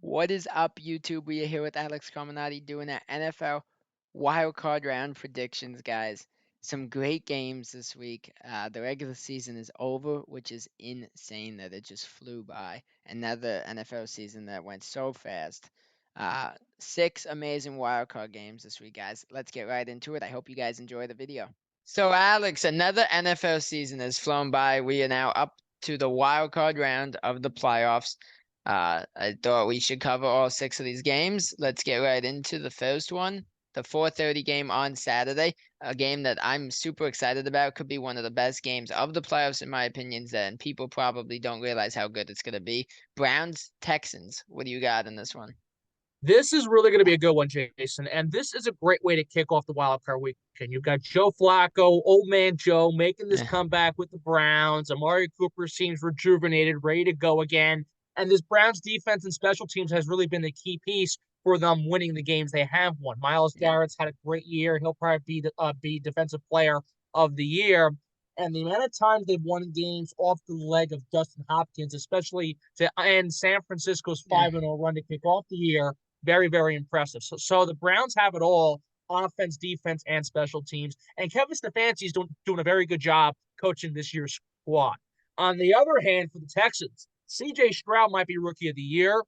What is up, YouTube? We are here with Alex Carmenaty doing our NFL wildcard round predictions, guys. Some great games this week. The regular season is over, which is insane that it just flew by. Another NFL season that went so fast. Six amazing wildcard games this week, guys. Let's get right into it. I hope you guys enjoy the video. So, Alex, another NFL season has flown by. We are now up to the wild card round of the playoffs. I thought we should cover all six of these games. Let's get right into the first one, the 4:30 game on Saturday, a game that I'm super excited about. Could be one of the best games of the playoffs, in my opinion, and people probably don't realize how good it's going to be. Browns, Texans. What do you got in this one? This is really going to be a good one, Jason. And this is a great way to kick off the wild card weekend. You've got Joe Flacco, old man Joe, making this Eh, comeback with the Browns. Amari Cooper seems rejuvenated, ready to go again. And this Browns defense and special teams has really been the key piece for them winning the games they have won. Myles yeah, Garrett's had a great year. He'll probably be defensive player of the year. And the amount of times they've won games off the leg of Dustin Hopkins, especially to end San Francisco's yeah, 5-0 run to kick off the year, very, very impressive. So the Browns have it all: offense, defense, and special teams. And Kevin Stefanski is doing a very good job coaching this year's squad. On the other hand, for the Texans, CJ Stroud might be rookie of the year.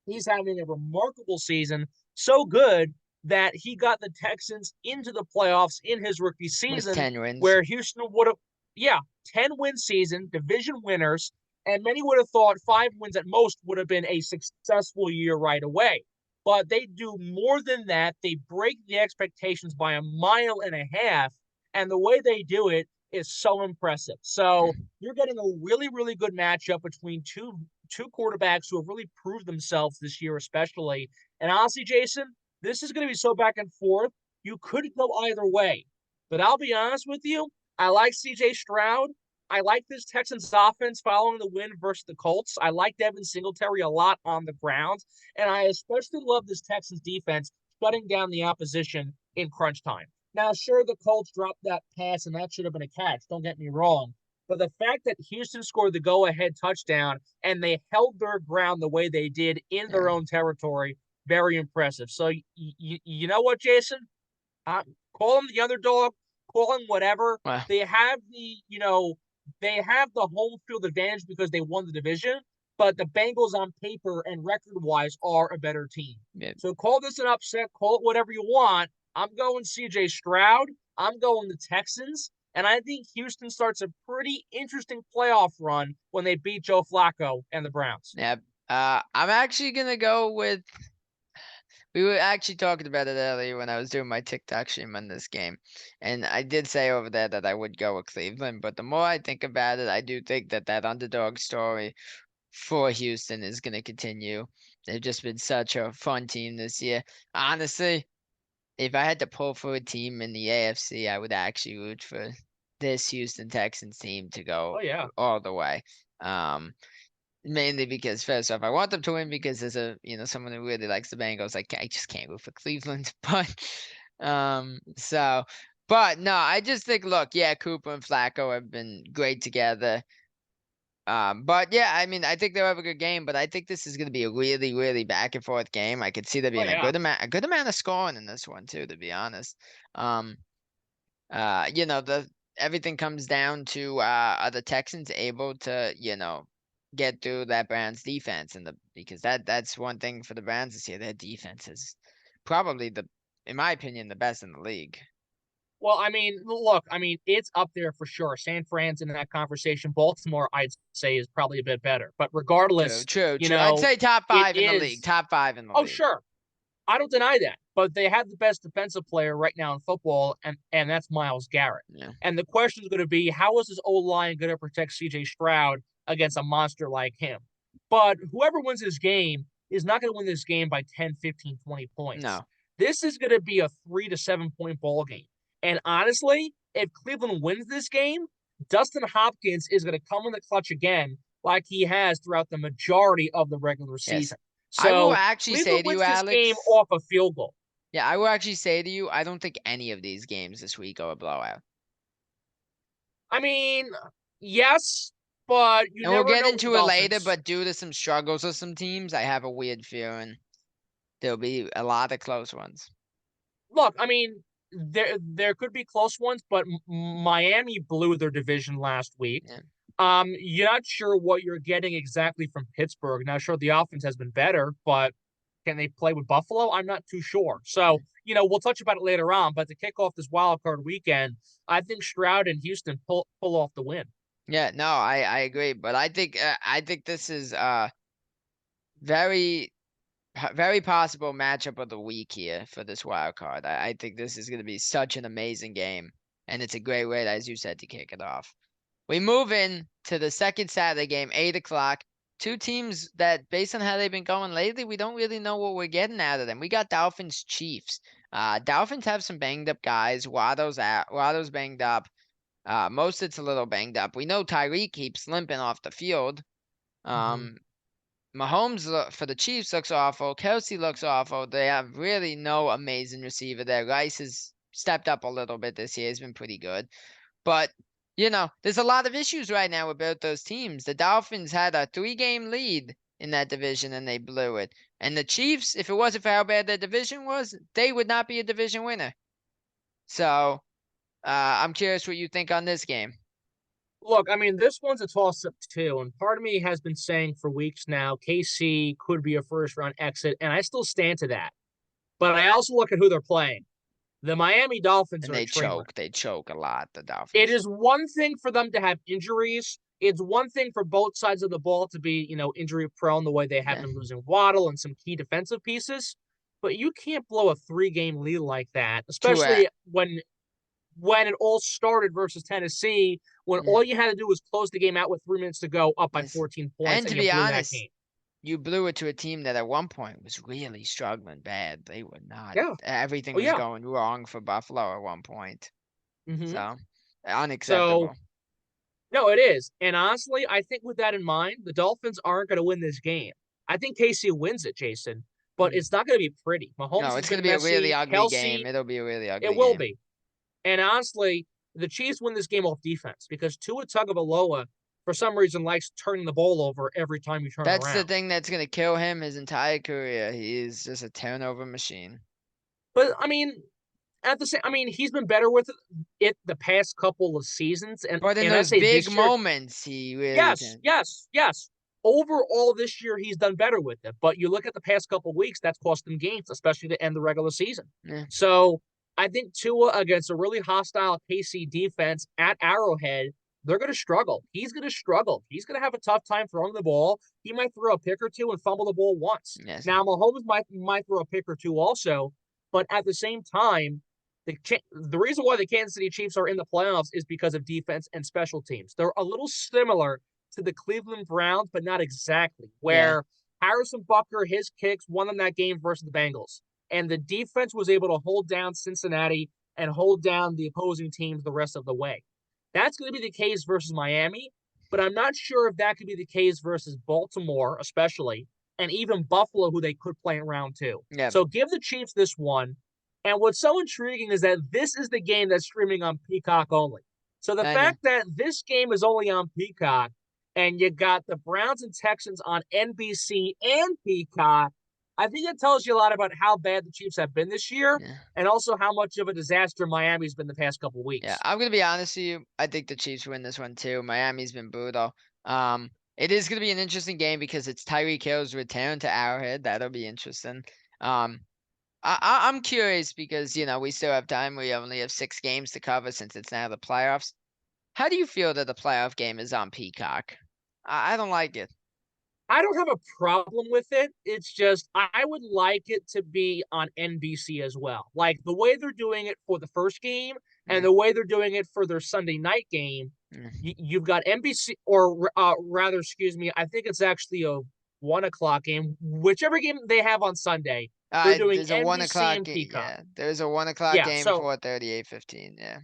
He's having a remarkable season, so good that he got the Texans into the playoffs in his rookie with season, 10 wins. where Houston would have, yeah, 10 win season, division winners, and many would have thought 5 wins at most would have been a successful year right away. But they do more than that. They break the expectations by a mile and a half, and the way they do it is so impressive. So Mm, you're getting a really, really good matchup between two quarterbacks who have really proved themselves this year, especially. And honestly, Jason, this is going to be so back and forth. You could go either way. But I'll be honest with you, I like CJ Stroud. I like this Texans offense following the win versus the Colts. I like Devin Singletary a lot on the ground. And I especially love this Texans defense shutting down the opposition in crunch time. Now, sure, the Colts dropped that pass, and that should have been a catch. Don't get me wrong. But the fact that Houston scored the go ahead touchdown and they held their ground the way they did in yeah, their own territory, very impressive. So, you know what, Jason? Uh, Call them the underdog, call them whatever. well, They have they have the home field advantage because they won the division, but the Bengals on paper and record wise are a better team. yeah, So call this an upset, call it whatever you want. I'm going CJ Stroud. I'm going the Texans. And I think Houston starts a pretty interesting playoff run when they beat Joe Flacco and the Browns. yeah. I'm actually gonna go with. We were actually talking about it earlier when I was doing my TikTok stream on this game, and I did say over there that I would go with Cleveland. But the more I think about it, I do think that that underdog story for Houston is gonna continue. They've just been such a fun team this year. Honestly, if I had to pull for a team in the AFC, I would actually root for this Houston Texans team to Oh, go yeah. all the way. Um, Mainly because first off, I want them to win because as a someone who really likes the Bengals, I just can't root for Cleveland. So but no, I just think look, yeah, Cooper and Flacco have been great together. But yeah, I mean, I think they'll have a good game, but I think this is going to be a really, really back and forth game. I could see there Oh, being yeah. a good amount of scoring in this one too, to be honest. Um, the everything comes down to are the Texans able to, get through that Browns defense and the because that's one thing for the Browns this year. Their defense is probably in my opinion, the best in the league. Well, I mean, look, I mean, it's up there for sure. San Fran's in that conversation. Baltimore, I'd say, is probably a bit better. But True, regardless, true, you true. I'd know, say top it five in the league. is. Top five in the Oh, league. sure. I don't deny that. But they have the best defensive player right now in football, and that's Myles Garrett. Yeah. And the question is going to be, how is this old line going to protect CJ Stroud against a monster like him? But whoever wins this game is not going to win this game by 10, 15, 20 points. No. This is going to be a 3 to 7 point ball game. And honestly, if Cleveland wins this game, Dustin Hopkins is going to come in the clutch again, like he has throughout the majority of the regular Yes. season. I will So actually say Cleveland to you, wins this game Alex. off a field goal. Yeah, I will actually say to you, I don't think any of these games this week are a blowout. I mean, yes, but you And we'll never get know with the into it later, Dolphins. but due to some struggles of some teams, I have a weird feeling there'll be a lot of close ones. Look, I mean, there could be close ones, but Miami blew their division last week. Yeah. You're not sure what you're getting exactly from Pittsburgh. Now, sure, the offense has been better, but can they play with Buffalo? I'm not too sure. So, we'll touch about it later on. But to kick off this wild card weekend, I think Stroud and Houston pull off the win. Yeah, no, I agree, but I think this is very very possible matchup of the week here for this wild card. I think this is going to be such an amazing game, and it's a great way, as you said, to kick it off. We move in to the second Saturday game, 8 o'clock. Two teams that, based on how they've been going lately, we don't really know what we're getting out of them. We got Dolphins Chiefs. Dolphins have some banged up guys. Waddle's out. Waddle's banged up. Mostert's a little banged up. We know Tyreek keeps limping off the field. Mm-hmm. Um, Mahomes for the Chiefs looks awful. Kelsey looks awful. They have really no amazing receiver there. Rice has stepped up a little bit this year. He's been pretty good. But, there's a lot of issues right now with both those teams. The Dolphins had a 3-game lead in that division and they blew it. And the Chiefs, if it wasn't for how bad their division was, they would not be a division winner. So, I'm curious what you think on this game. Look, I mean, this one's a toss up too, and part of me has been saying for weeks now, KC could be a first round exit, and I still stand to that. But I also look at who they're playing. The Miami Dolphins And are a they train wreck. choke. They choke a lot, the It Dolphins. is one thing for them to have injuries. It's one thing for both sides of the ball to be, injury prone the way they have Yeah. been losing Waddle and some key defensive pieces. But you can't blow a 3-game lead like that, Two, especially when it all started versus Tennessee, when yeah. all you had to do was close the game out with 3 minutes to go, up by Yes. 14 points, And and to you be blew that honest, game. you blew it to a team that at one point was really struggling bad. They were not. Yeah. Everything Oh was yeah. going wrong for Buffalo at one point. hmm So, So unacceptable. no, it is. And honestly, I think with that in mind, the Dolphins aren't going to win this game. I think KC wins it, Jason, but Mm. it's not going to be pretty. Mahomes No, has it's going to been be a really messy. ugly game. Kelsey, It'll be a really it ugly will game. be. And honestly, the Chiefs win this game off defense because Tua Tagovailoa, for some reason, likes turning the ball over every time you turn That's the around. thing that's going to kill him his entire career. He is just a turnover machine. But I mean, at the same, I mean, he's been better with it the past couple of seasons, and But in and I those say big this year, moments, he really yes, can. yes, yes. Overall, this year he's done better with it. But you look at the past couple of weeks, that's cost them games, especially to end the regular season. Yeah. So I think Tua against a really hostile KC defense at Arrowhead, they're going to struggle. He's going to struggle. He's going to have a tough time throwing the ball. He might throw a pick or two and fumble the ball once. Yes. Now Mahomes might throw a pick or two also, but at the same time, the reason why the Kansas City Chiefs are in the playoffs is because of defense and special teams. They're a little similar to the Cleveland Browns, but not exactly. Yeah. Where Harrison Butker, his kicks won them that game versus the Bengals, and the defense was able to hold down Cincinnati and hold down the opposing teams the rest of the way. That's going to be the case versus Miami, but I'm not sure if that could be the case versus Baltimore, especially, and even Buffalo, who they could play in round two. Yeah. So give the Chiefs this one. And what's so intriguing is that this is the game that's streaming on Peacock only. So the I know. fact that this game is only on Peacock and you got the Browns and Texans on NBC and Peacock, I think it tells you a lot about how bad the Chiefs have been this year Yeah. and also how much of a disaster Miami's been the past couple of Yeah, weeks. I'm gonna be honest with you. I think the Chiefs win this one too. Miami's been brutal. It is gonna be an interesting game because it's Tyreek Hill's return to Arrowhead. That'll be interesting. Um, I'm curious because we still have time. We only have 6 games to cover since it's now the playoffs. How do you feel that the playoff game is on Peacock? I don't like it. I don't have a problem with it. It's just I would like it to be on NBC as well. Like the way they're doing it for the first game and Yeah, the way they're doing it for their Sunday night game. yeah. You've got NBC, or rather, excuse me, I think it's actually a 1 o'clock game. Whichever game they have on Sunday, they're doing There's a one NBC o'clock and game. Peacock. Yeah, there's a 1 o'clock Yeah, game, so 4:30, 8:15. Yeah,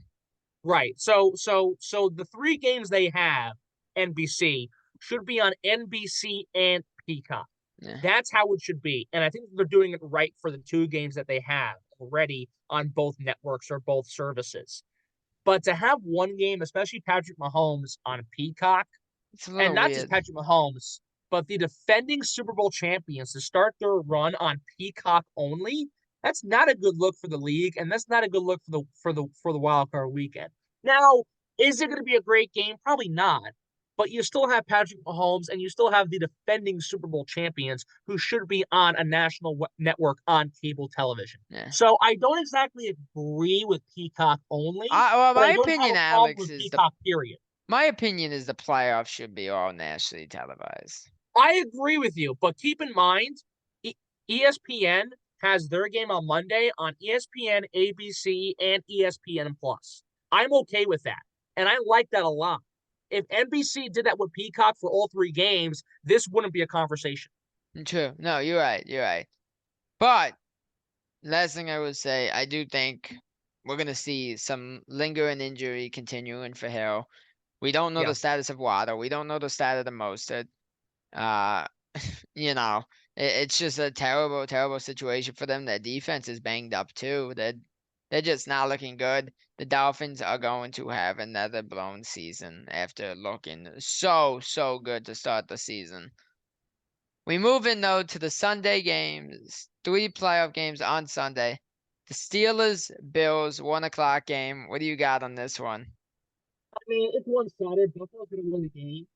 right. So the 3 games they have NBC should be on NBC and Peacock. yeah, That's how it should be. And I think they're doing it right for the 2 games that they have already on both networks or both services. But to have one game, especially Patrick Mahomes on Peacock, It's a And little not just weird. Patrick Mahomes, but the defending Super Bowl champions to start their run on Peacock only. That's not a good look for the league, and that's not a good look for the wild card weekend. Now, is it going to be a great game? Probably not. But you still have Patrick Mahomes, and you still have the defending Super Bowl champions who should be on a national network on cable television. Yeah. So I don't exactly agree with Peacock only, Well, but my I don't have opinion, a problem Alex, with is Peacock, period. the playoffs should be all nationally televised. I agree with you, but keep in mind, ESPN has their game on Monday on ESPN, ABC, and ESPN Plus. I'm okay with that, and I like that a lot. If NBC did that with Peacock for all three games, this wouldn't be a conversation. True. No, you're right. You're right. But last thing I would say, I do think we're gonna see some lingering injury continuing for Hill. We don't know Yeah, the status of Waddle. We don't know the status of Mostert. Uh, you know, it's just a terrible, terrible situation for them. Their defense is banged up too. They're just not looking good. The Dolphins are going to have another blown season after looking so, so good to start the season. We move in though to the Sunday games. Three playoff games on Sunday. The Steelers Bills 1 o'clock game. What do you got on this one? I mean, it's one-sided. Buffalo's going to win the game.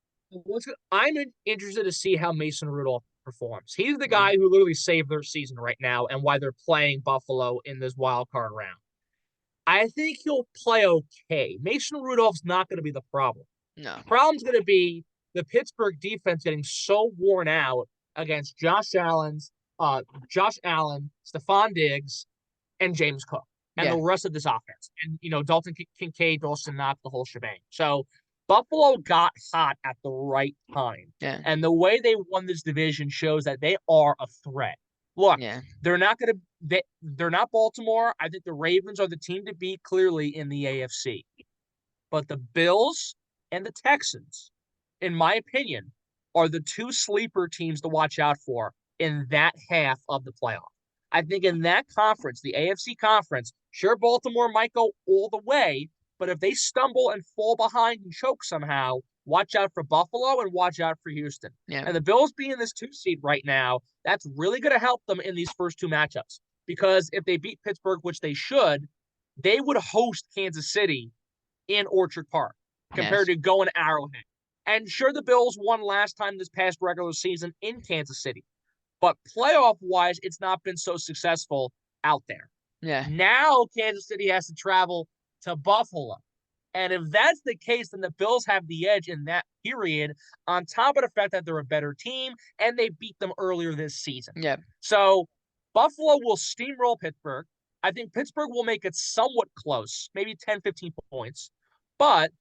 I'm interested to see how Mason Rudolph performs. He's the Yeah, guy who literally saved their season right now, and why they're playing Buffalo in this wild card round. I think he'll play okay. Mason Rudolph's not going to be the problem. no. The problem's going to be the Pittsburgh defense getting so worn out against Josh Allen, Stephon Diggs, and James Cook, and the Yeah, rest of this offense. And Dalton Kincaid, Dawson Knox, the whole shebang. So Buffalo got hot at the right time, yeah, and the way they won this division shows that they are a threat. Look, yeah, they're not going to. They're not Baltimore. I think the Ravens are the team to beat clearly in the AFC. But the Bills and the Texans, in my opinion, are the two sleeper teams to watch out for in that half of the playoff. I think in that conference, the AFC conference, sure, Baltimore might go all the way, but if they stumble and fall behind and choke somehow, watch out for Buffalo and watch out for Houston. yeah, And the Bills being this 2 seed right now, that's really going to help them in these first two matchups. Because if they beat Pittsburgh, which they should, they would host Kansas City in Orchard Park compared yes, to going Arrowhead. And sure, the Bills won last time this past regular season in Kansas City, but playoff wise, it's not been so successful out there. yeah, Now Kansas City has to travel to Buffalo. And if that's the case, then the Bills have the edge in that period, on top of the fact that they're a better team and they beat them earlier this season. yeah, So Buffalo will steamroll Pittsburgh. I think Pittsburgh will make it somewhat close, maybe 10, 15 points. But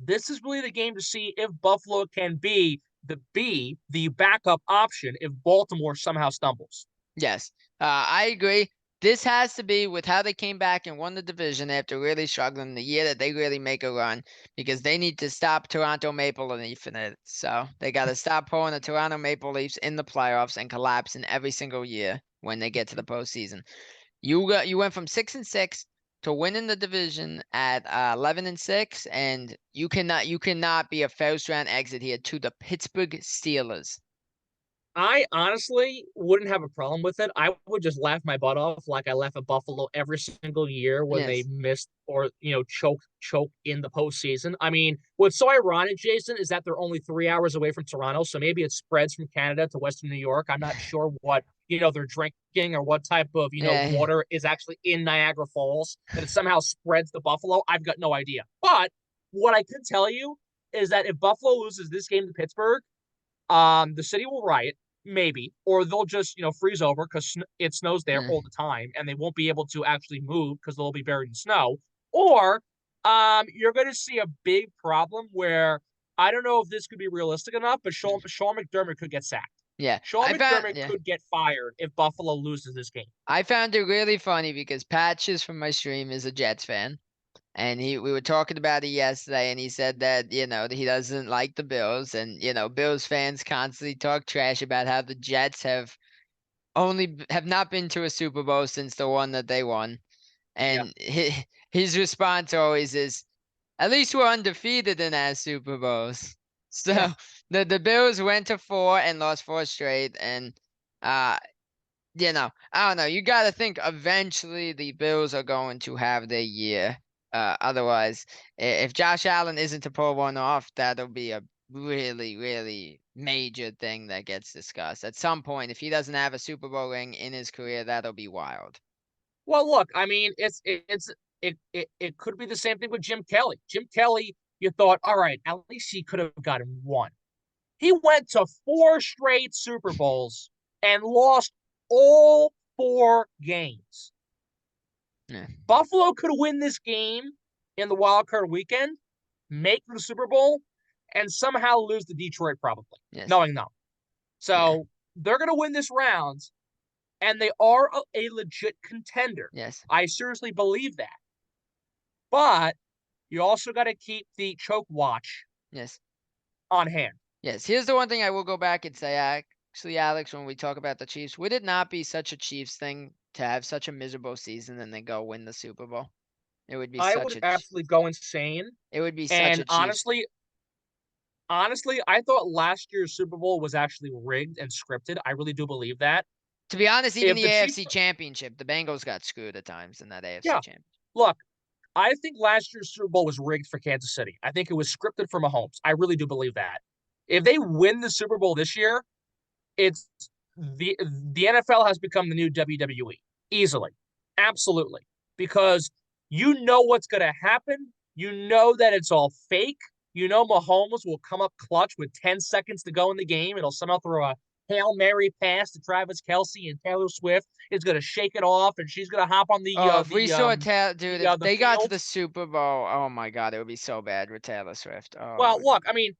this is really the game to see if Buffalo can be the backup option if Baltimore somehow stumbles. yes. I agree. This has to be with how they came back and won the division after really struggling the year that they really make a run because they need to stop Toronto Maple Leafs in it. So they got to stop pulling the Toronto Maple Leafs in the playoffs and collapsing every single year when they get to the postseason. You went from 6-6 to winning the division at 11-6, and you cannot be a first round exit here to the Pittsburgh Steelers. I honestly wouldn't have a problem with it. I would just laugh my butt off like I laugh at Buffalo every single year when they Yes. missed or choke in the postseason. I mean, what's so ironic, Jason, is that they're only 3 hours away from Toronto, so maybe it spreads from Canada to Western New York. I'm not sure what they're drinking or what type of Yeah. water is actually in Niagara Falls that it somehow spreads to Buffalo. I've got no idea. But what I can tell you is that if Buffalo loses this game to Pittsburgh, the city will riot, maybe, or they'll just freeze over because it snows there Yeah. all the time, and they won't be able to actually move because they'll be buried in snow. Or you're going to see a big problem where I don't know if this could be realistic enough, but Sean McDermott could get sacked. Yeah. Sean I found McDermott yeah. could get fired if Buffalo loses this game. I found it really funny because Patches from my stream is a Jets fan. And we were talking about it yesterday, and he said that, he doesn't like the Bills, and Bills fans constantly talk trash about how the Jets have not been to a Super Bowl since the one that they won. Yeah. And his response always is, "At least we're undefeated in our Super Bowls." So Yeah. the Bills went to four and lost four straight, and uh I don't know. You got to think eventually the Bills are going to have their year. Otherwise, if Josh Allen isn't to pull one off, that'll be a really, really major thing that gets discussed. At some point, if he doesn't have a Super Bowl ring in his career, that'll be wild. Well, look, I mean, it could be the same thing with Jim Kelly. Jim Kelly, you thought, all right, at least he could have gotten one. He went to four straight Super Bowls and lost all four games. Yeah. Buffalo could win this game in the wild card weekend, make the Super Bowl, and somehow lose to Detroit, probably, Yes. knowing them. Yeah. So they're going to win this round, and they are a legit contender. Yes. I seriously believe that. But you also got to keep the choke watch Yes. on hand. Yes. Here's the one thing I will go back and say, actually, Alex, when we talk about the Chiefs, would it not be such a Chiefs thing to have such a miserable season and then go win the Super Bowl? It would be I such would a absolutely go insane. it would be such And a Chiefs. honestly, I thought last year's Super Bowl was actually rigged and scripted. I really do believe that. To be honest, even If the the Chiefs, AFC Championship, the Bengals got screwed at times in that AFC yeah, Championship. look, I think last year's Super Bowl was rigged for Kansas City. I think it was scripted for Mahomes. I really do believe that. If they win the Super Bowl this year, it's the NFL has become the new WWE easily, absolutely, because you know what's going to happen. You know that it's all fake. You know Mahomes will come up clutch with 10 seconds to go in the game. It'll somehow throw a Hail Mary pass to Travis Kelsey, and Taylor Swift is going to shake it off, and she's going to hop on Oh, if we saw Taylor, dude, if the they got to field. the Super Bowl, oh my God, it would be so bad with Taylor Swift. Oh, it Well, would look, be. I mean,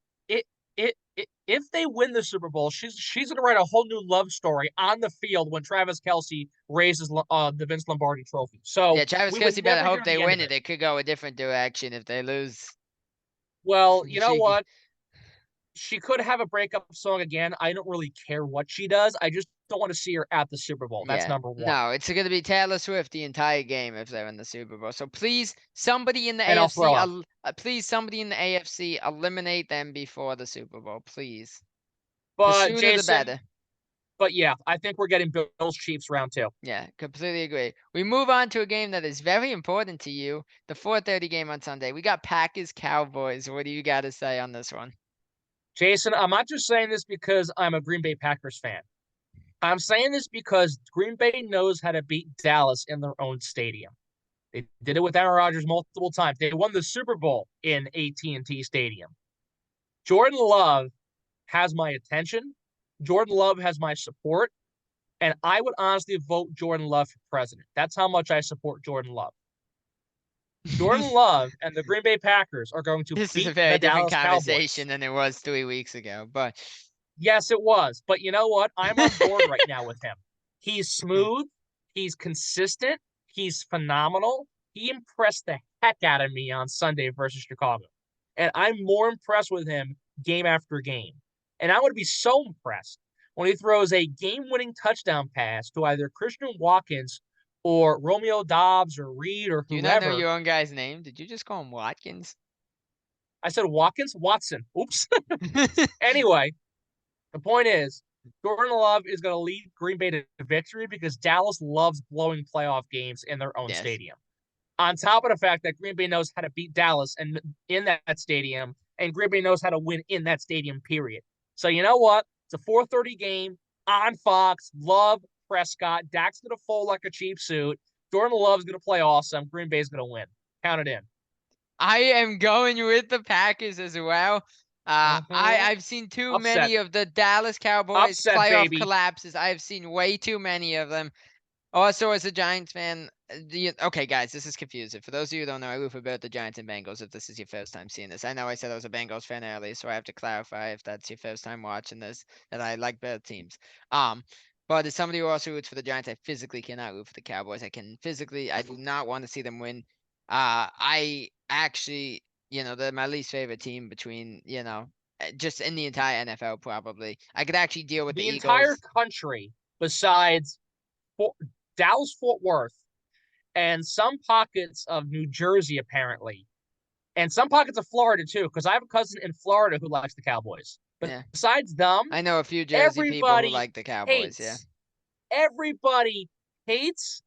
if they win the Super Bowl, she's going to write a whole new love story on the field when Travis Kelsey raises the Vince Lombardi Trophy. So Yeah, Travis we would Kelsey better never hope hear they the end of win it. it. It could go a different direction if they lose. Well, you know She, what? She could have a breakup song again. I don't really care what she does. I just don't want to see her at the Super Bowl. That's yeah, number one. no, it's going to be Taylor Swift the entire game if they're in the Super Bowl. So please, somebody in the And I'll throw AFC, up. please, somebody in the AFC, eliminate them before the Super Bowl, please. The But sooner the Jason, better. but yeah, I think we're getting Bills Chiefs round two. Yeah, completely agree. We move on to a game that is very important to you, the 4:30 game on Sunday. We got Packers Cowboys. What do you got to say on this one? Jason, I'm not just saying this because I'm a Green Bay Packers fan. I'm saying this because Green Bay knows how to beat Dallas in their own stadium. They did it with Aaron Rodgers multiple times. They won the Super Bowl in AT&T Stadium. Jordan Love has my attention. Jordan Love has my support, and I would honestly vote Jordan Love for president. That's how much I support Jordan Love. Jordan Love and the Green Bay Packers are going to This is a beat the very different Dallas Cowboys. conversation than it was 3 weeks ago, but Yes, it was. But you know what? I'm on board right now with him. He's smooth. He's consistent. He's phenomenal. He impressed the heck out of me on Sunday versus Chicago. And I'm more impressed with him game after game. And I would be so impressed when he throws a game winning touchdown pass to either Christian Watkins or Romeo Dobbs or Reed or do you not know whoever. your own guy's name? Did you just call him Watkins? I said Watkins? Watson. Oops. Anyway, the point is, Jordan Love is going to lead Green Bay to victory because Dallas loves blowing playoff games in their own Yes. stadium. On top of the fact that Green Bay knows how to beat Dallas and in that stadium, and Green Bay knows how to win in that stadium, period. So you know what? It's a 4:30 game on Fox. Love Prescott. Dak's going to fold like a cheap suit. Jordan Love's going to play awesome. Green Bay's going to win. Count it in. I am going with the Packers as well. Mm-hmm. I've seen too Upset. many of the Dallas Cowboys Upset, playoff baby. collapses. I've seen way too many of them. Also, as a Giants fan, okay, guys, this is confusing. For those of you who don't know, I root for both the Giants and Bengals. If this is your first time seeing this, I know I said I was a Bengals fan earlier, so I have to clarify if that's your first time watching this that I like both teams. Um, but as somebody who also roots for the Giants, I physically cannot root for the Cowboys. I do not want to see them win. I actually, they're my least favorite team between, just in the entire NFL probably. I could actually deal with the The entire Eagles. country, besides Fort, Dallas Fort Worth and some pockets of New Jersey, apparently, and some pockets of Florida too, because I have a cousin in Florida who likes the Cowboys. But Yeah. besides them, I know a few Jersey people who everybody like the Cowboys, yeah. hates. Everybody hates,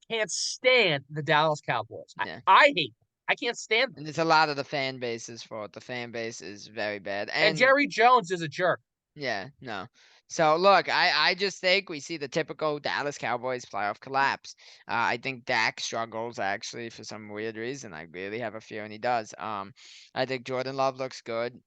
can't stand the Dallas Cowboys. Yeah. I hate them. I can't stand them. And it's a lot of the fan base's fault. The fan base is very bad. And And Jerry Jones is a jerk. yeah, no. So look, I just think we see the typical Dallas Cowboys playoff collapse. I think Dak struggles actually for some weird reason. I really have a feeling he does. I think Jordan Love looks good.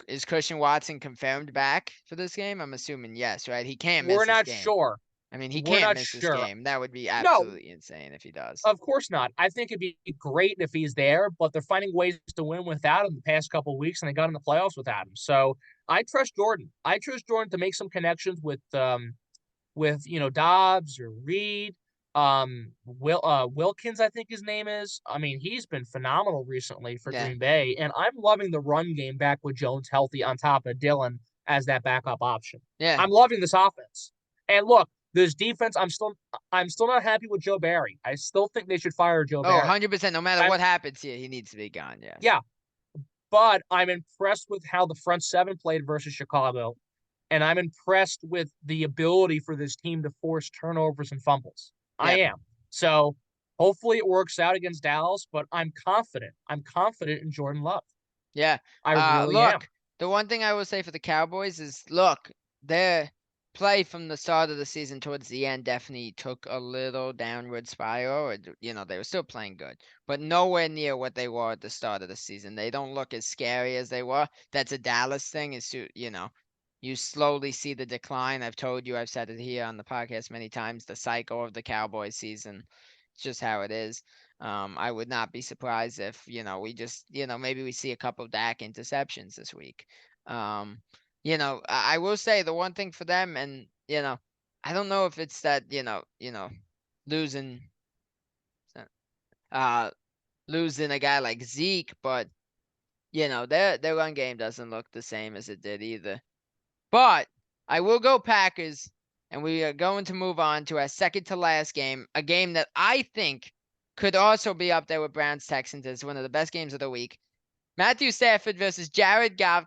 Is Christian Watson confirmed back for this game? I'm assuming yes, right? He can't We're miss this not game. sure. I mean, he We're can't not miss this sure. game. That would be No, absolutely insane if he does. of course not. I think it'd be great if he's there, but they're finding ways to win without him the past couple of weeks, and they got in the playoffs without him. So I trust Jordan. I trust Jordan to make some connections with Dobbs or Reed. Wilkins, I think his name is. I mean, he's been phenomenal recently for Yeah. Green Bay, and I'm loving the run game back with Jones healthy on top of Dillon as that backup option. Yeah. I'm loving this offense. And look, this defense, I'm still not happy with Joe Barry. I still think they should fire Joe Oh, Barry. 100%. No matter I'm what happens here, he needs to be gone. Yes. Yeah, but I'm impressed with how the front seven played versus Chicago, and I'm impressed with the ability for this team to force turnovers and fumbles. I Yep. am. So hopefully it works out against Dallas, but I'm confident. I'm confident in Jordan Love. Yeah. I really am. Look, the one thing I will say for the Cowboys is, look, their play from the start of the season towards the end definitely took a little downward spiral. They were still playing good, but nowhere near what they were at the start of the season. They don't look as scary as they were. That's a Dallas thing. You slowly see the decline. I've told you, I've said it here on the podcast many times, the cycle of the Cowboys season. It's just how it is. I would not be surprised if, we just, maybe we see a couple Dak interceptions this week. I will say the one thing for them, and, I don't know if it's that, losing, uh, losing a guy like Zeke, but, their run game doesn't look the same as it did either. But I will go Packers, and we are going to move on to our second to last game, a game that I think could also be up there with Browns Texans as one of the best games of the week. Matthew Stafford versus Jared Goff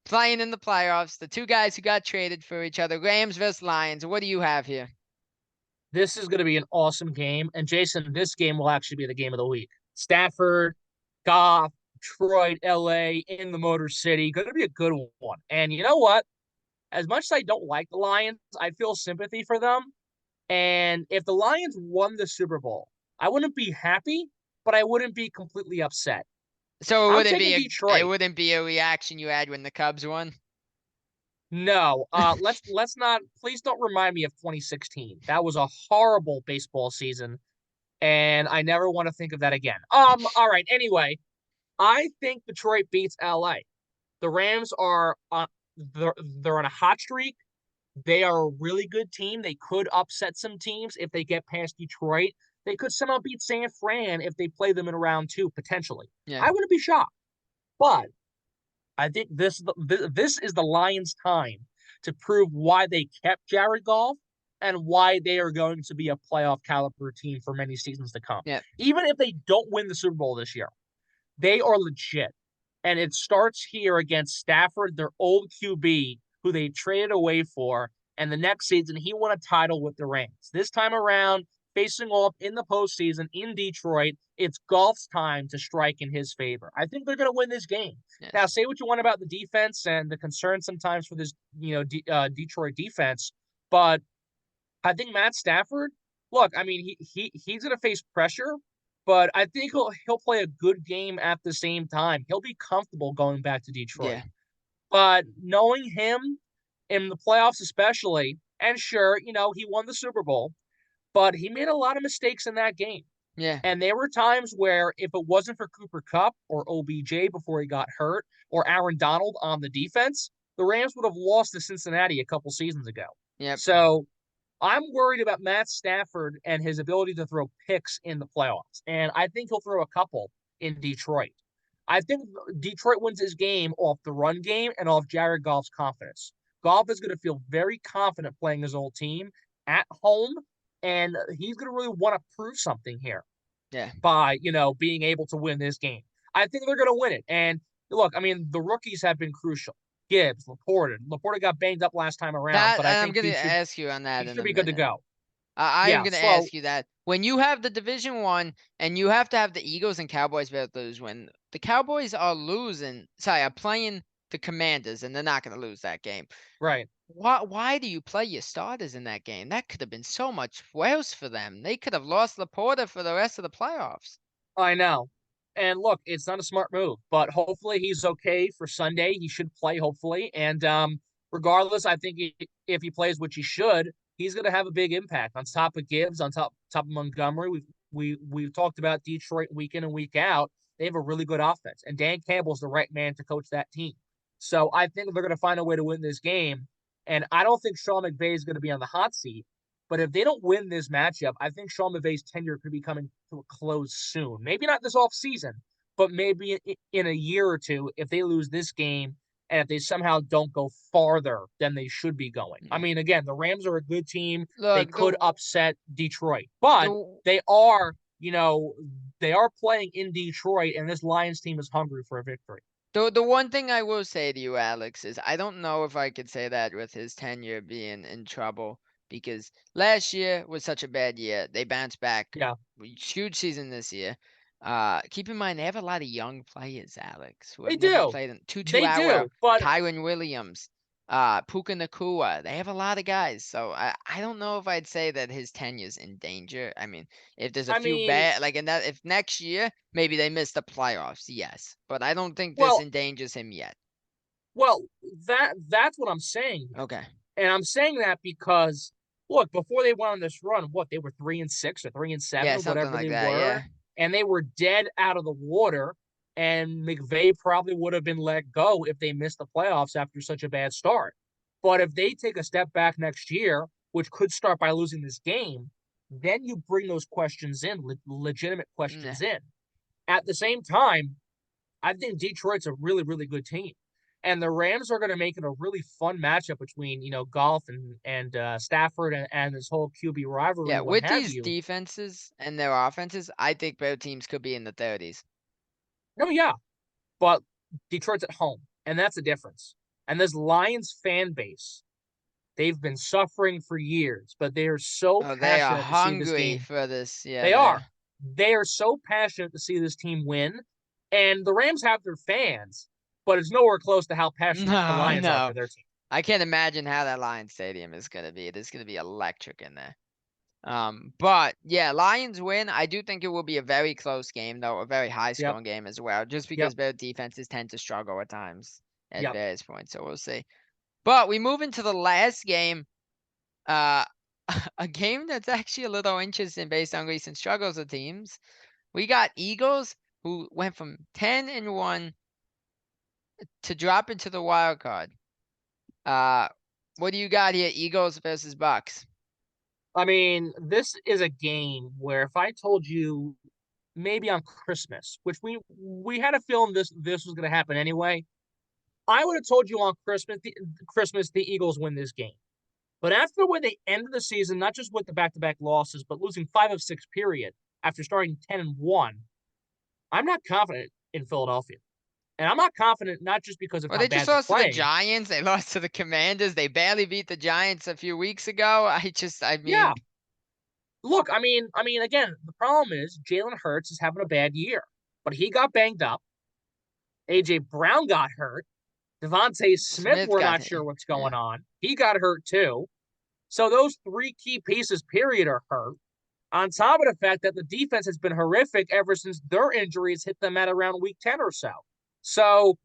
playing in the playoffs. The two guys who got traded for each other. Rams versus Lions. What do you have here? This is going to be an awesome game. And Jason, this game will actually be the game of the week. Stafford, Goff, Detroit, LA, in the Motor City. Going to be a good one. And you know what? As much as I don't like the Lions, I feel sympathy for them. And if the Lions won the Super Bowl, I wouldn't be happy, but I wouldn't be completely upset. So it I'm wouldn't taking be it Detroit. wouldn't be a reaction you had when the Cubs won. No, let's not. Please don't remind me of 2016. That was a horrible baseball season, and I never want to think of that again. All right. Anyway, I think Detroit beats LA. The Rams are they're on a hot streak. They are a really good team. They could upset some teams if they get past Detroit. They could somehow beat San Fran if they play them in round two, potentially. Yeah. I wouldn't be shocked. But I think this is the Lions' time to prove why they kept Jared Goff and why they are going to be a playoff caliber team for many seasons to come. Yeah. Even if they don't win the Super Bowl this year, they are legit. And it starts here against Stafford, their old QB, who they traded away for. And the next season, he won a title with the Rams. This time around, facing off in the postseason in Detroit, it's Goff's time to strike in his favor. I think they're going to win this game. Now, Yes. say what you want about the defense and the concern sometimes for this, Detroit defense, but I think Matt Stafford. Look, I mean, he's going to face pressure, but I think he'll play a good game at the same time. He'll be comfortable going back to Detroit. Yeah. But knowing him in the playoffs, especially, and sure, he won the Super Bowl, but he made a lot of mistakes in that game. Yeah. And there were times where if it wasn't for Cooper Kupp or OBJ before he got hurt or Aaron Donald on the defense, the Rams would have lost to Cincinnati a couple seasons ago. Yep. So I'm worried about Matt Stafford and his ability to throw picks in the playoffs. And I think he'll throw a couple in Detroit. I think Detroit wins this game off the run game and off Jared Goff's confidence. Goff is going to feel very confident playing his old team at home, and he's going to really want to prove something here Yeah. by, being able to win this game. I think they're going to win it. And look, I mean, the rookies have been crucial. Gibbs, Laporta. Laporta got banged up last time around, That, but I and I'm think gonna ask you on that he in should a be good to minute. go. I am Yeah. going to So ask you that. When you have the Division One and you have to have the Eagles and Cowboys both lose, when the Cowboys are losing, sorry, are playing the Commanders, and they're not going to lose that game. right. Why do you play your starters in that game? That could have been so much worse for them. They could have lost Laporta for the rest of the playoffs. I know. And look, it's not a smart move, but hopefully he's okay for Sunday. He should play, hopefully. And regardless, I think if he plays, which he should, he's going to have a big impact on top of Gibbs, on top of Montgomery. We've talked about Detroit week in and week out. They have a really good offense, and Dan Campbell's the right man to coach that team. So I think they're going to find a way to win this game. And I don't think Sean McVay is going to be on the hot seat. But if they don't win this matchup, I think Sean McVay's tenure could be coming to a close soon. Maybe not this off season, but maybe in a year or two if they lose this game and if they somehow don't go farther than they should be going. I Yeah. mean, again, the Rams are a good team. They Look, could upset Detroit, but the they are, they are playing in Detroit, and this Lions team is hungry for a victory. the one thing I will say to you, Alex, is I don't know if I could say that with his tenure being in trouble because last year was such a bad year. They bounced back. Yeah, Huge season this year. Keep in mind they have a lot of young players, Alex, who they have never do. played in Tutu They Atwell, do. But Kyron Williams, Puka Nakua. They have a lot of guys, so I don't know if I'd say that his tenure's in danger. I mean, if there's a I few mean, bad, like in that, if next year maybe they miss the playoffs, yes, but I don't think this well, endangers him yet. Well, that's what I'm saying here. Okay. And I'm saying that because look, before they went on this run, what they were 3-6 or 3-7 Yeah, or something whatever like they that. were, Yeah. and they were dead out of the water. And McVay probably would have been let go if they missed the playoffs after such a bad start. But if they take a step back next year, which could start by losing this game, then you bring those questions in, legitimate Nah. questions in. At the same time, I think Detroit's a really, really good team. And the Rams are going to make it a really fun matchup between, Golf and Stafford and this whole QB rivalry, Yeah, what with have these you. defenses and their offenses, I think both teams could be in the 30s. No, yeah, but Detroit's at home, and that's the difference. And this Lions fan base, they've been suffering for years, but they are so Oh, they are passionate to see this hungry game. for this. Yeah, They they are. are. They are so passionate to see this team win. And the Rams have their fans, but it's nowhere close to how passionate the No, Lions are no. for their team. I can't imagine how that Lions Stadium is gonna be. It is gonna be electric in there. But yeah, Lions win. I do think it will be a very close game, though, a very high Yep. scoring game as well, just Yep. because both defenses tend to struggle at times at Yep. various points. So we'll see. But we move into the last game. Uh, a game that's actually a little interesting based on recent struggles of teams. We got Eagles who went from 10-1 to drop into the wild card. Uh, what do you got here? Eagles versus Bucks. I mean, this is a game where if I told you maybe on Christmas, which we had a feeling this was going to happen anyway, I would have told you on Christmas the Eagles win this game. But after the way they ended the season, not just with the back-to-back losses, but losing 5 of 6 period after starting 10-1, I'm not confident in Philadelphia. And I'm not confident not just because of Well, how they just bad they're lost to the playing. Giants. They lost to the Commanders. They barely beat the Giants a few weeks ago. I Yeah, mean, look, I mean, again, the problem is Jalen Hurts is having a bad year, but he got banged up. AJ Brown got hurt. Devontae Smith, Smith we're got not hit. sure what's Yeah. going on. He got hurt too. So those three key pieces, period, are hurt. On top of the fact that the defense has been horrific ever since their injuries hit them at around week 10 or so. So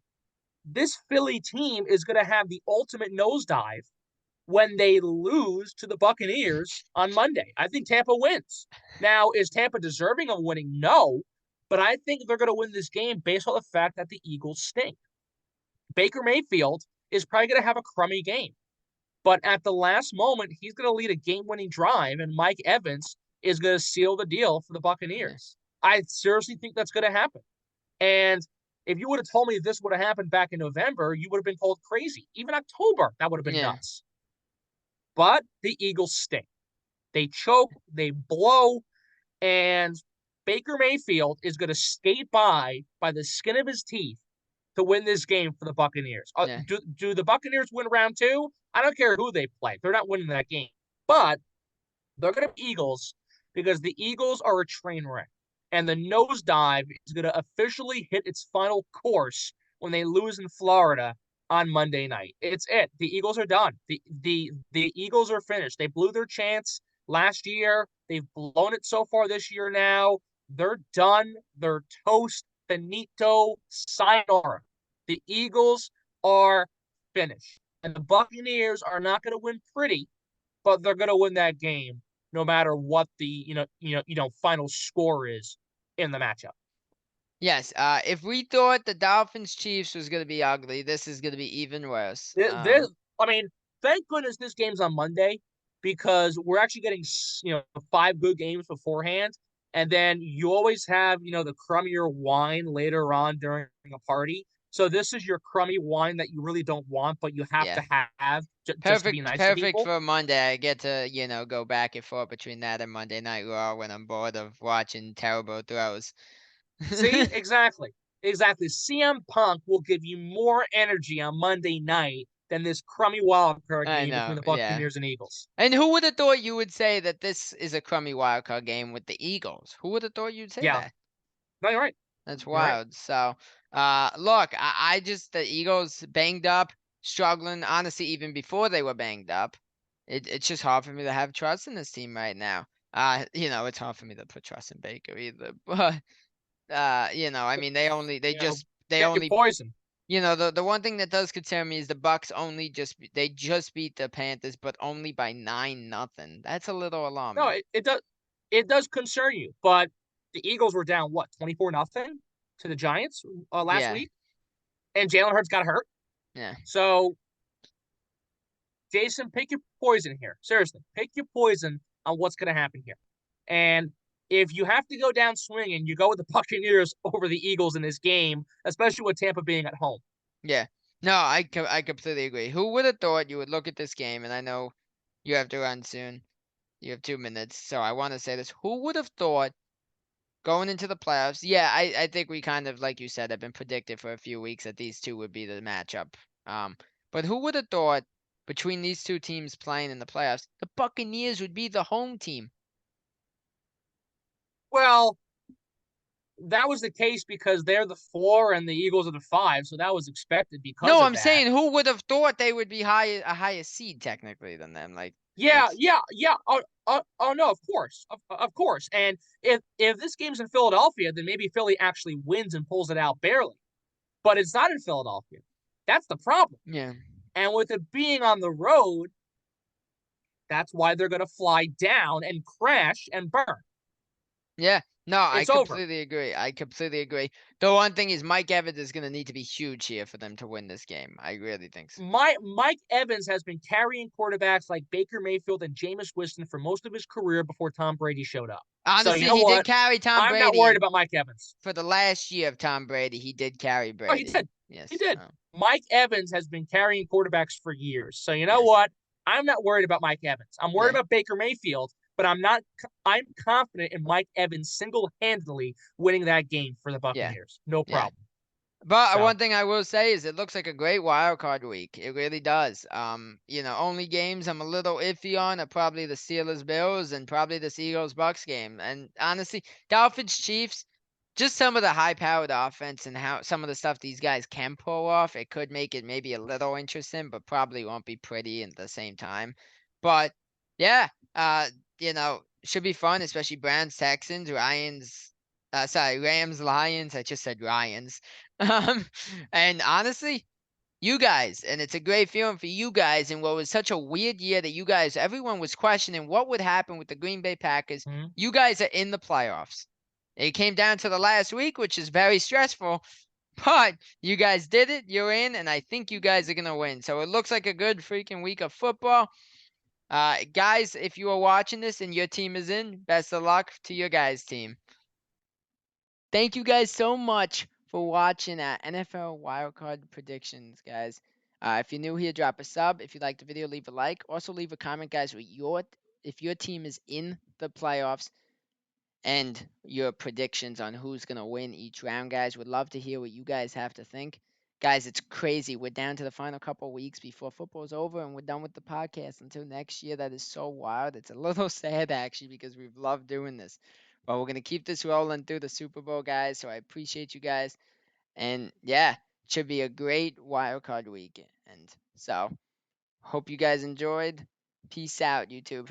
this Philly team is going to have the ultimate nosedive when they lose to the Buccaneers on Monday. I think Tampa wins. Now, is Tampa deserving of winning? No, but I think they're going to win this game based on the fact that the Eagles stink. Baker Mayfield is probably going to have a crummy game. But at the last moment, he's going to lead a game-winning drive, and Mike Evans is going to seal the deal for the Yeah. Buccaneers. I seriously think that's going to happen. And if you would have told me this would have happened back in November, you would have been called crazy. Even October, that would have been Yeah. nuts. But the Eagles stink. They choke, they blow, and Baker Mayfield is going to skate by the skin of his teeth to win this game for the Buccaneers. Yeah. Do the Buccaneers win round two? I don't care who they play. They're not winning that game. But they're going to be Eagles because the Eagles are a train wreck. And the nosedive is going to officially hit its final course when they lose in Florida on Monday night. It's it. The Eagles are done. The Eagles are finished. They blew their chance last year. They've blown it so far this year now. They're done. They're toast. Finito. Sayonara. The Eagles are finished. And the Buccaneers are not going to win pretty, but they're going to win that game no matter what the final score is in the matchup. Yes. If we thought the Dolphins Chiefs was gonna be ugly, this is gonna be even worse. This, I mean, thank goodness this game's on Monday because we're actually getting 5 good games beforehand, and then you always have the crummier wine later on during a party. So this is your crummy wine that you really don't want, but you have Yeah. to have just to be Perfect, nice to perfect people. for Monday. I get to, go back and forth between that and Monday Night Raw when I'm bored of watching terrible throws. See, exactly. CM Punk will give you more energy on Monday night than this crummy wild card I game between know, the yeah. Buccaneers and Eagles. And who would have thought you would say that this is a crummy wild card game with the Eagles? Who would have thought you'd say Yeah, that? no, you're right. That's You're right. wild. So, look, I just the Eagles banged up, struggling. Honestly, even before they were banged up, it's just hard for me to have trust in this team right now. It's hard for me to put trust in Baker either. But I mean, You know, they get you only, poison. the one thing that does concern me is the Bucks only they just beat the Panthers, but only by 9-0. That's a little No, alarming. it does concern you, but the Eagles were down what 24-0 to the Giants last Yeah, week, and Jalen Hurts got hurt. yeah. So Jason, pick your poison here. Seriously, pick your poison on what's going to happen here. And if you have to go down swinging, you go with the Buccaneers over the Eagles in this game, especially with Tampa being at home. Yeah. No, I completely agree. Who would have thought you would look at this game? And I know you have to run soon. You have 2 minutes, so I want to say this. Who would have thought going into the playoffs? Yeah, I think we kind of, like you said, have been predicted for a few weeks that these two would be the matchup. Um, but who would have thought between these two teams playing in the playoffs, the Buccaneers would be the home team? Well, that was the case because they're the 4 and the Eagles are the 5, so that was expected because No, of I'm that. saying who would have thought they would be a higher seed technically than them? Like Yeah, that's yeah, yeah. Oh no, of course. And if this game's in Philadelphia, then maybe Philly actually wins and pulls it out barely. But it's not in Philadelphia. That's the problem. yeah. And with it being on the road, that's why they're going to fly down and crash and burn. Yeah, no, I It's over. completely agree. I completely agree. The one thing is Mike Evans is going to need to be huge here for them to win this game. I really think so. Mike Evans has been carrying quarterbacks like Baker Mayfield and Jameis Winston for most of his career before Tom Brady showed up. So you Honestly, know he did what? carry Tom I'm not worried Brady about Mike Evans. for the last year of Tom Brady. He did carry Oh, he Brady. did. He Yes. did. Mike Evans has been carrying quarterbacks for years. So you know Yes. what? I'm not worried about Mike Evans. I'm worried Yeah. about Baker Mayfield, but I'm not. I'm confident in Mike Evans single-handedly winning that game for the Yeah. Buccaneers. No Yeah. problem. But So one thing I will say is it looks like a great wild card week. It really does. Only games I'm a little iffy on are probably the Steelers Bills and probably the Eagles Bucks game. And honestly, Dolphins Chiefs, just some of the high powered offense and how some of the stuff these guys can pull off, it could make it maybe a little interesting, but probably won't be pretty at the same time. But yeah, should be fun, especially Browns Texans, Rams Lions. I just said Ryans. Um, and honestly, you guys, and it's a great feeling for you guys in what was such a weird year that everyone was questioning what would happen with the Green Bay Packers. mhm. You guys are in the playoffs. It came down to the last week, which is very stressful, but you guys did it. You're in, and I think you guys are going to win. So it looks like a good freaking week of football. Guys, if you are watching this and your team is in, best of luck to your guys' team. Thank you guys so much for watching NFL Wildcard Predictions, guys. If you're new here, drop a sub. If you like the video, leave a like. Also, leave a comment, guys, with if your team is in the playoffs. and your predictions on who's going to win each round, guys. Would love to hear what you guys have to think. Guys, it's crazy. We're down to the final couple weeks before football's over and we're done with the podcast until next year. That is so wild. It's a little sad, actually, because we've loved doing this. But we're going to keep this rolling through the Super Bowl, guys. So I appreciate you guys. And yeah, it should be a great wild card weekend. And so, hope you guys enjoyed. Peace out, YouTube.